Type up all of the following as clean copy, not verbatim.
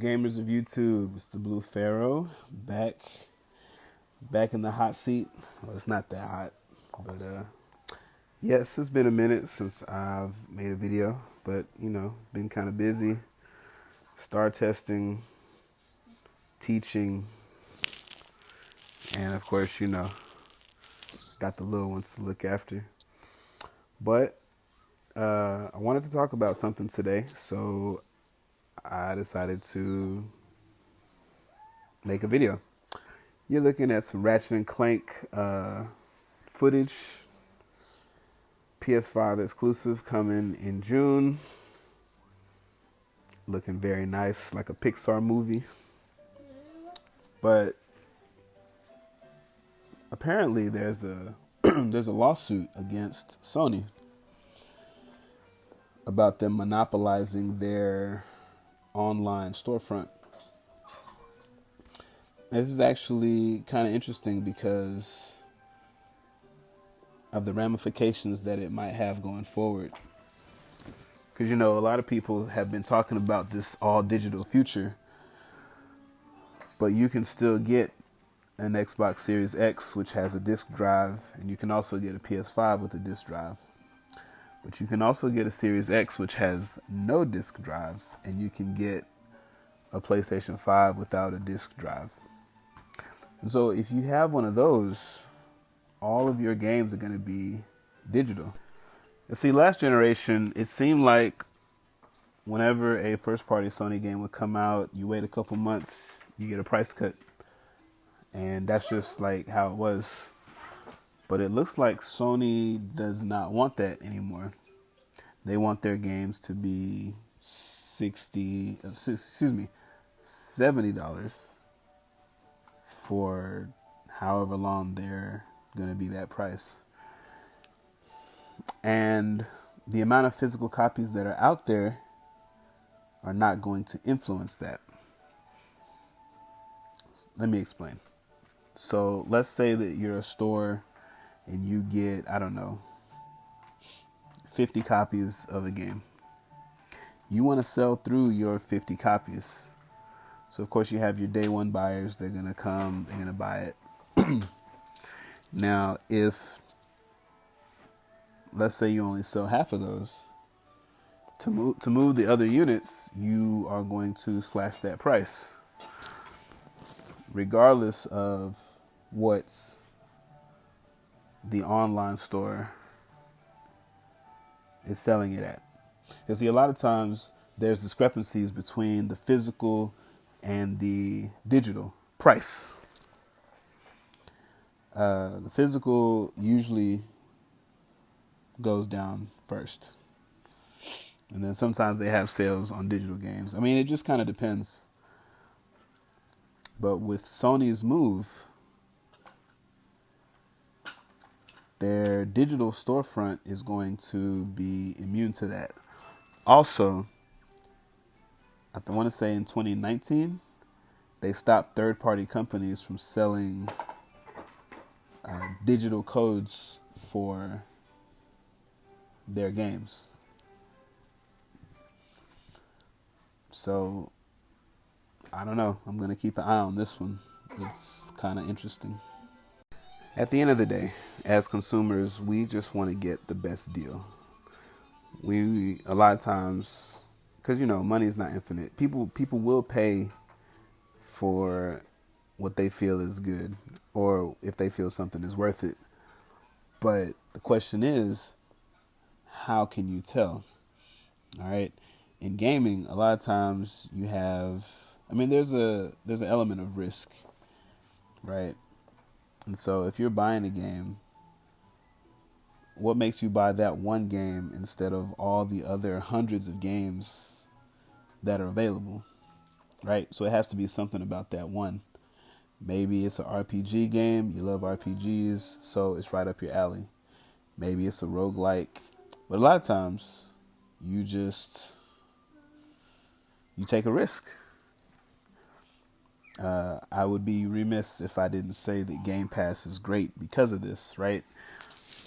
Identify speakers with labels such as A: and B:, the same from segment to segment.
A: gamers of YouTube? It's the Blue Pharaoh back in the hot seat. Well, it's not that hot, but yes, it's been a minute since I've made a video, but been kind of busy. Star testing, teaching, and of course, got the little ones to look after. But I wanted to talk about something today, so I decided to make a video. You're looking at some Ratchet and Clank footage, PS5 exclusive, coming in June. Looking very nice, like a Pixar movie. But apparently there's a there's a lawsuit against Sony about them monopolizing their online storefront. This is actually kind of interesting because of the ramifications that it might have going forward. Because, a lot of people have been talking about this all digital future, but you can still get an Xbox Series X, which has a disc drive, and you can also get a PS5 with a disc drive. But you can also get a Series X, which has no disc drive, and you can get a PlayStation 5 without a disc drive. And so if you have one of those, all of your games are going to be digital. And see, last generation, it seemed like whenever a first-party Sony game would come out, you wait a couple months, you get a price cut. And that's just like how it was. But it looks like Sony does not want that anymore. They want their games to be $70 for however long they're going to be that price. And the amount of physical copies that are out there are not going to influence that. Let me explain. So let's say that you're a store and you get, 50 copies of a game. You want to sell through your 50 copies. So of course you have your day one buyers. They're going to come, they're going to buy it. Now, if, let's say you only sell half of those, to move the other units, you are going to slash that price, regardless of what's the online store is selling it at. You see, a lot of times there's discrepancies between the physical and the digital price. The physical usually goes down first, and then sometimes they have sales on digital games. I mean, it just kind of depends. But with Sony's move, their digital storefront is going to be immune to that. Also, I want to say in 2019, they stopped third-party companies from selling digital codes for their games. So, I don't know. I'm going to keep an eye on this one. It's kind of interesting. At the end of the day, as consumers, we just want to get the best deal. We, a lot of times, because, money is not infinite. People will pay for what they feel is good, or if they feel something is worth it. But the question is, how can you tell? All right. In gaming, a lot of times you have, there's an element of risk, right? And so if you're buying a game, what makes you buy that one game instead of all the other hundreds of games that are available, right? So it has to be something about that one. Maybe it's an RPG game. You love RPGs, so it's right up your alley. Maybe it's a roguelike. But a lot of times, you take a risk. I would be remiss if I didn't say that Game Pass is great because of this, right?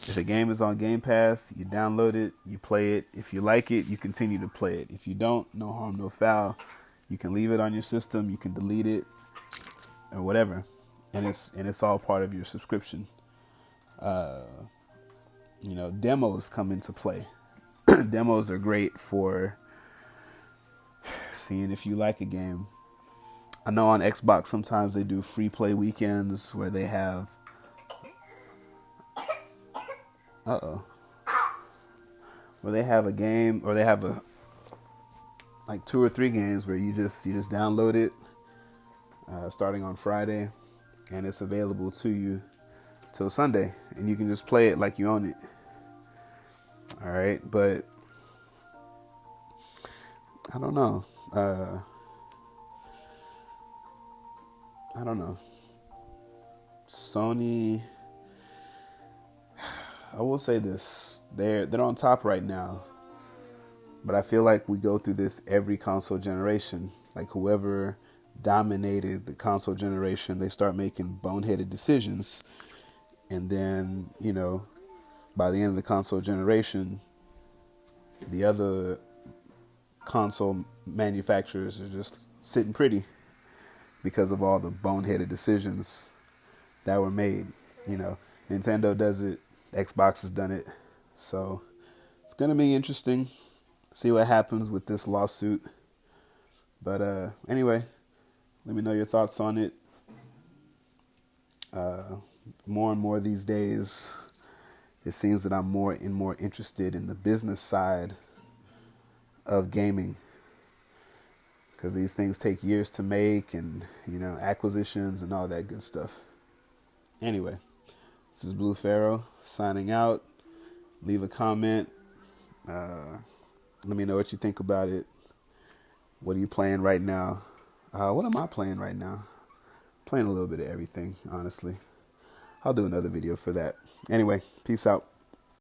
A: If a game is on Game Pass, you download it, you play it. If you like it, you continue to play it. If you don't, no harm, no foul. You can leave it on your system, you can delete it or whatever, and it's all part of your subscription. Demos come into play. Demos are great for seeing if you like a game. I know on Xbox sometimes they do free play weekends where they have where they have a game, or they have a like 2 or 3 games where you just download it starting on Friday, and it's available to you till Sunday, and you can just play it like you own it. All right, but I don't know. Sony, I will say this: they're on top right now, but I feel like we go through this every console generation. Like whoever dominated the console generation, they start making boneheaded decisions, and then by the end of the console generation, the other console manufacturers are just sitting pretty because of all the boneheaded decisions that were made. Nintendo does it, Xbox has done it, so it's gonna be interesting. See what happens with this lawsuit. But anyway, let me know your thoughts on it. More and more these days, it seems that I'm more and more interested in the business side of gaming, because these things take years to make, and acquisitions and all that good stuff. Anyway, this is Blue Pharaoh signing out. Leave a comment. Let me know what you think about it. What are you playing right now? What am I playing right now? Playing a little bit of everything, honestly. I'll do another video for that. Anyway, peace out.